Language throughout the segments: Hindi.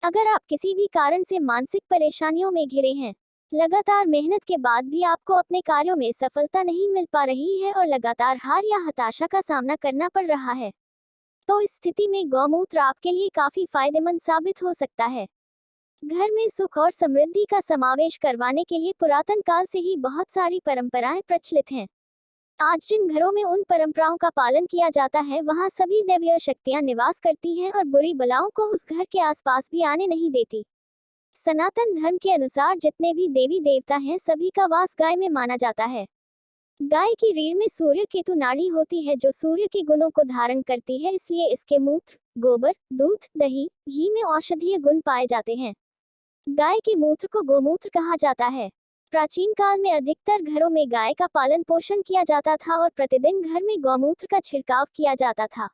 अगर आप किसी भी कारण से मानसिक परेशानियों में घिरे हैं, लगातार मेहनत के बाद भी आपको अपने कार्यों में सफलता नहीं मिल पा रही है और लगातार हार या हताशा का सामना करना पड़ रहा है, तो इस स्थिति में गौमूत्र आपके लिए काफी फायदेमंद साबित हो सकता है। घर में सुख और समृद्धि का समावेश करवाने के लिए पुरातन काल से ही बहुत सारी परंपराएं प्रचलित हैं। आज जिन घरों में उन परंपराओं का पालन किया जाता है, वहां सभी दैवीय शक्तियां निवास करती हैं और बुरी बलाओं को उस घर के आसपास भी आने नहीं देती। सनातन धर्म के अनुसार जितने भी देवी देवता हैं, सभी का वास गाय में माना जाता है। गाय की रीढ़ में सूर्य केतु नाड़ी होती है जो सूर्य के गुणों को धारण करती है, इसलिए इसके मूत्र, गोबर, दूध, दही, घी में औषधीय गुण पाए जाते हैं। गाय के मूत्र को गोमूत्र कहा जाता है। प्राचीन काल में अधिकतर घरों में गाय का पालन पोषण किया जाता था और प्रतिदिन घर में गौमूत्र का छिड़काव किया जाता था।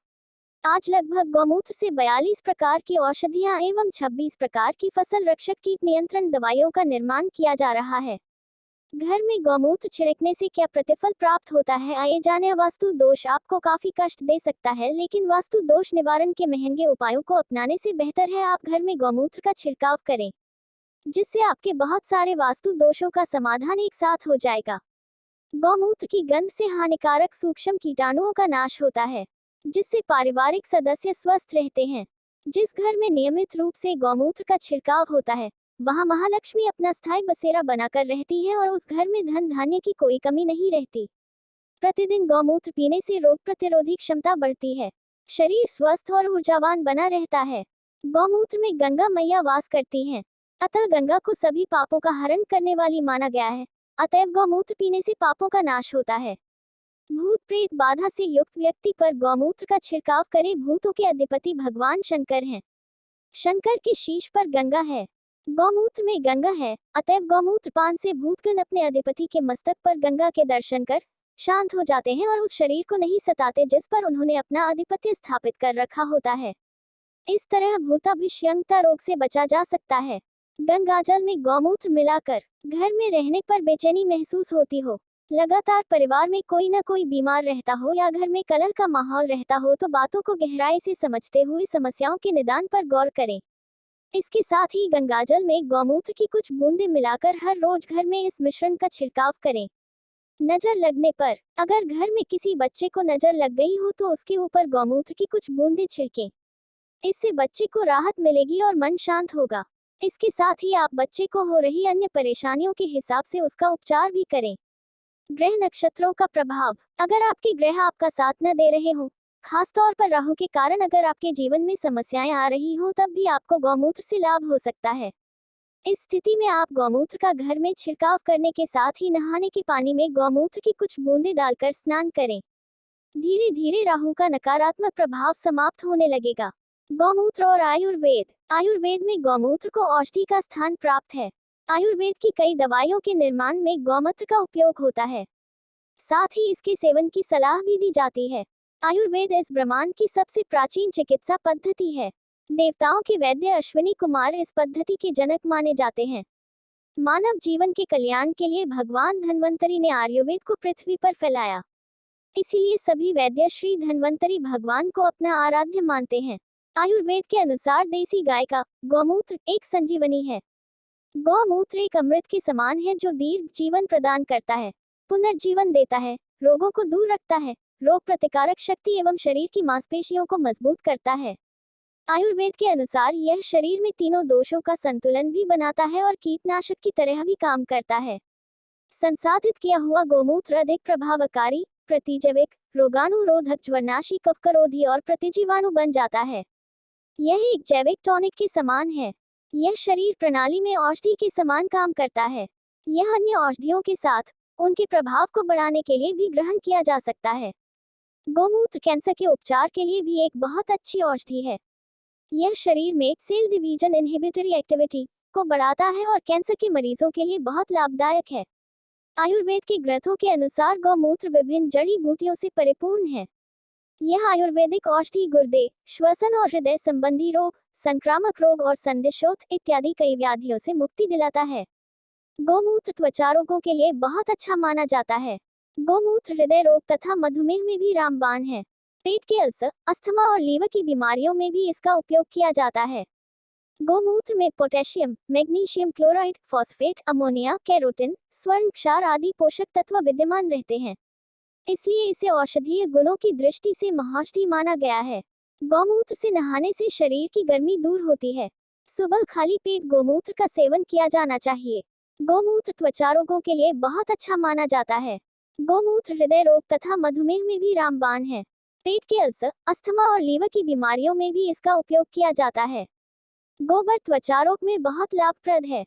आज लगभग गौमूत्र से 42 प्रकार की औषधियां एवं 26 प्रकार की फसल रक्षक कीट नियंत्रण दवाइयों का निर्माण किया जा रहा है। घर में गौमूत्र छिड़कने से क्या प्रतिफल प्राप्त होता है, आइए जानें। वास्तु दोष आपको काफी कष्ट दे सकता है, लेकिन वास्तु दोष निवारण के महंगे उपायों को अपनाने से बेहतर है आप घर में गौमूत्र का छिड़काव करें, जिससे आपके बहुत सारे वास्तु दोषों का समाधान एक साथ हो जाएगा। गौमूत्र की गंध से हानिकारक सूक्ष्म कीटाणुओं का नाश होता है, जिससे पारिवारिक सदस्य स्वस्थ रहते हैं। जिस घर में नियमित रूप से गौमूत्र का छिड़काव होता है, वहां महालक्ष्मी अपना स्थायी बसेरा बनाकर रहती है और उस घर में धन धान्य की कोई कमी नहीं रहती। प्रतिदिन गौमूत्र पीने से रोग प्रतिरोधी क्षमता बढ़ती है, शरीर स्वस्थ और ऊर्जावान बना रहता है। गौमूत्र में गंगा मैया वास करती हैं, अतः गंगा को सभी पापों का हरण करने वाली माना गया है। अतएव गौमूत्र पीने से पापों का नाश होता है। भूत प्रेत बाधा से युक्त व्यक्ति पर गौमूत्र का छिड़काव करे। भूतों के अधिपति भगवान शंकर हैं। शंकर के शीश पर गंगा है, गौमूत्र में गंगा है, अतएव गौमूत्र पान से भूतगण अपने अधिपति के मस्तक पर गंगा के दर्शन कर शांत हो जाते हैं और उस शरीर को नहीं सताते जिस पर उन्होंने अपना आधिपत्य स्थापित कर रखा होता है। इस तरह भूताभिषयंगता रोग से बचा जा सकता है। गंगाजल में गौमूत्र मिलाकर घर में रहने पर बेचैनी महसूस होती हो, लगातार परिवार में कोई न कोई बीमार रहता हो या घर में कलह का माहौल रहता हो, तो बातों को गहराई से समझते हुए समस्याओं के निदान पर गौर करें। इसके साथ ही गंगाजल में गौमूत्र की कुछ बूंदें मिलाकर हर रोज घर में इस मिश्रण का छिड़काव करें। नजर लगने पर, अगर घर में किसी बच्चे को नजर लग गई हो तो उसके ऊपर गौमूत्र की कुछ बूंदें छिड़कें। इससे बच्चे को राहत मिलेगी और मन शांत होगा। इसके साथ ही आप बच्चे को हो रही अन्य परेशानियों के हिसाब से उसका उपचार भी करें। ग्रह नक्षत्रों का प्रभाव, अगर आपके ग्रह आपका साथ न दे रहे हों, खासतौर पर राहु के कारण अगर आपके जीवन में समस्याएं आ रही हों, तब भी आपको गौमूत्र से लाभ हो सकता है। इस स्थिति में आप गौमूत्र का घर में छिड़काव करने के साथ ही नहाने के पानी में गौमूत्र की कुछ बूंदें डालकर स्नान करें। धीरे धीरे राहु का नकारात्मक प्रभाव समाप्त होने लगेगा। गौमूत्र और आयुर्वेद, आयुर्वेद में गौमूत्र को औषधि का स्थान प्राप्त है। आयुर्वेद की कई दवाइयों के निर्माण में गौमूत्र का उपयोग होता है, साथ ही इसके सेवन की सलाह भी दी जाती है। आयुर्वेद इस ब्रह्मांड की सबसे प्राचीन चिकित्सा पद्धति है। देवताओं के वैद्य अश्विनी कुमार इस पद्धति के जनक माने जाते हैं। मानव जीवन के कल्याण के लिए भगवान धन्वंतरी ने आयुर्वेद को पृथ्वी पर फैलाया, इसीलिए सभी वैद्य श्री धन्वंतरी भगवान को अपना आराध्य मानते हैं। आयुर्वेद के अनुसार देसी गाय का गौमूत्र एक संजीवनी है। गौमूत्र एक अमृत के समान है जो दीर्घ जीवन प्रदान करता है, पुनर्जीवन देता है, रोगों को दूर रखता है, रोग प्रतिकारक शक्ति एवं शरीर की मांसपेशियों को मजबूत करता है। आयुर्वेद के अनुसार यह शरीर में तीनों दोषों का संतुलन भी बनाता है और कीटनाशक की तरह भी काम करता है। संसाधित किया हुआ गौमूत्र अधिक प्रभावकारी, प्रतिजैविक, रोगाणुरोधक, ज्वरनाशी, कफकरोधी और प्रतिजीवाणु बन जाता है। यह एक जैविक टॉनिक के समान है। यह शरीर प्रणाली में औषधि के समान काम करता है। यह अन्य औषधियों के साथ उनके प्रभाव को बढ़ाने के लिए भी ग्रहण किया जा सकता है। गौमूत्र कैंसर के उपचार के लिए भी एक बहुत अच्छी औषधि है। यह शरीर में सेल डिवीजन इनहिबिटरी एक्टिविटी को बढ़ाता है और कैंसर के मरीजों के लिए बहुत लाभदायक है। आयुर्वेद के ग्रंथों के अनुसार गौमूत्र विभिन्न जड़ी बूटियों से परिपूर्ण है। यह आयुर्वेदिक औषधि गुर्दे, श्वसन और हृदय संबंधी रोग, संक्रामक रोग और संधिशोथ इत्यादि कई व्याधियों से मुक्ति दिलाता है। गौमूत्र त्वचा रोगों के लिए बहुत अच्छा माना जाता है। गौमूत्र हृदय रोग तथा मधुमेह में भी रामबाण है। पेट के अल्सर, अस्थमा और लीवर की बीमारियों में भी इसका उपयोग किया जाता है। गोमूत्र में potassium, magnesium chloride, phosphate, ammonia, carotene, स्वर्ण, क्षार आदि पोषक तत्व विद्यमान रहते हैं। इसलिए इसे औषधीय गुणों की दृष्टि से महौषधि माना गया है। गौमूत्र से नहाने से शरीर की गर्मी दूर होती है। सुबह खाली पेट गोमूत्र का सेवन किया जाना चाहिए। गोमूत्र त्वचा रोगों के लिए बहुत अच्छा माना जाता है। गोमूत्र हृदय रोग तथा मधुमेह में भी रामबाण है। पेट के अल्सर, अस्थमा और लीवर की बीमारियों में भी इसका उपयोग किया जाता है। गोबर त्वचा रोग में बहुत लाभप्रद है।